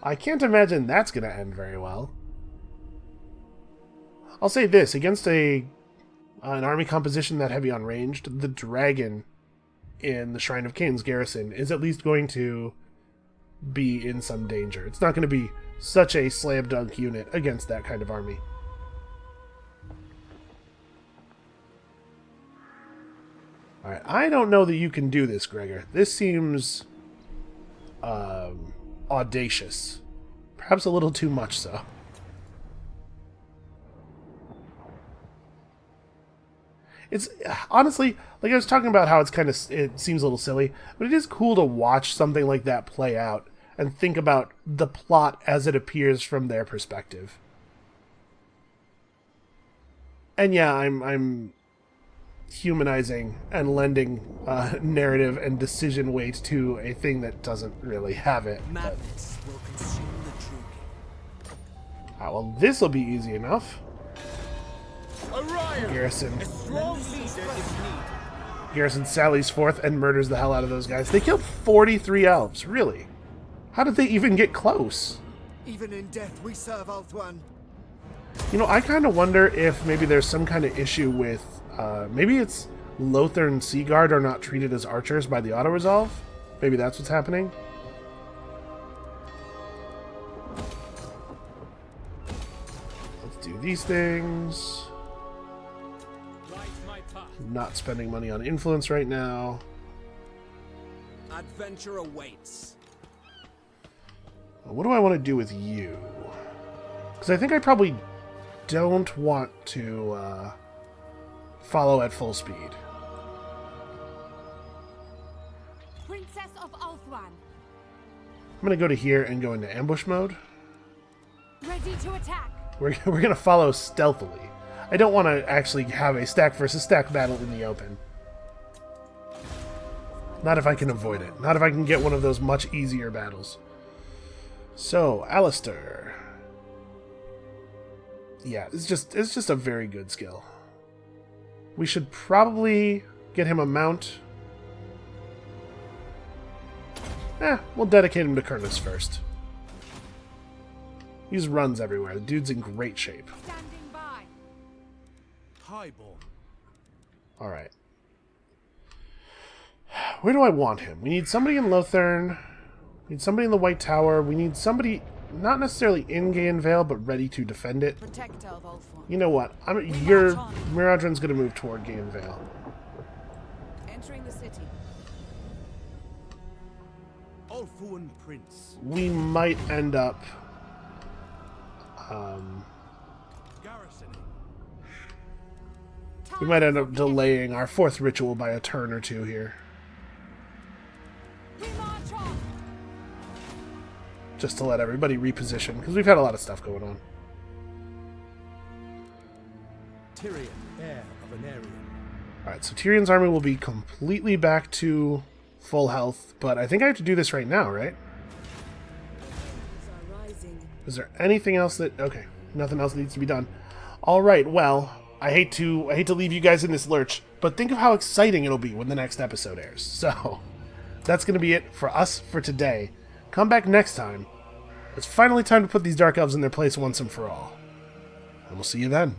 I can't imagine that's going to end very well. I'll say this, against an army composition that heavy on ranged, the dragon in the Shrine of Cain's garrison is at least going to be in some danger. It's not going to be such a slam dunk unit against that kind of army. Alright, I don't know that you can do this, Gregor. This seems audacious. Perhaps a little too much so. It's honestly, like I was talking about how it seems a little silly, but it is cool to watch something like that play out and think about the plot as it appears from their perspective. And yeah, I'm humanizing and lending narrative and decision weight to a thing that doesn't really have it. Madness will consume the true king. Well, this will be easy enough. Orion! Garrison. A strong leader is needed. Garrison sallies forth and murders the hell out of those guys. They killed 43 elves, really? How did they even get close? Even in death, we serve Ulthuan. You know, I kind of wonder if maybe there's some kind of issue with, maybe it's Lothar and Seaguard are not treated as archers by the auto-resolve? Maybe that's what's happening? Let's do these things. Not spending money on influence right now. Adventure awaits. What do I want to do with you? Because I think I probably don't want to follow at full speed. Princess of Ulthuan, I'm going to go to here and go into ambush mode. ready to attack. We're going to follow stealthily. I don't want to actually have a stack versus stack battle in the open. Not if I can avoid it. Not if I can get one of those much easier battles. So, Alistair. Yeah, it's just a very good skill. We should probably get him a mount. We'll dedicate him to Kurnus first. He just runs everywhere. The dude's in great shape. Standing by. Highborn. Alright. Where do I want him? We need somebody in Lothern. We need somebody in the White Tower. We need somebody not necessarily in Gainvale, but ready to defend it. Protector of Ulthuan. You know what? Miradron's gonna move toward Gainvale. Entering the city. Ulthuan Prince. We might end up Garrisoning. we might end up delaying our fourth ritual by a turn or two here. We march on. Just to let everybody reposition, because we've had a lot of stuff going on. Tyrion, heir of Anarion. Alright, so Tyrion's army will be completely back to full health, but I think I have to do this right now, right? Are rising. Is there anything else that... Okay, nothing else needs to be done. Alright, well, I hate to leave you guys in this lurch, but think of how exciting it'll be when the next episode airs. So, that's going to be it for us for today. Come back next time. It's finally time to put these Dark Elves in their place once and for all. And we'll see you then.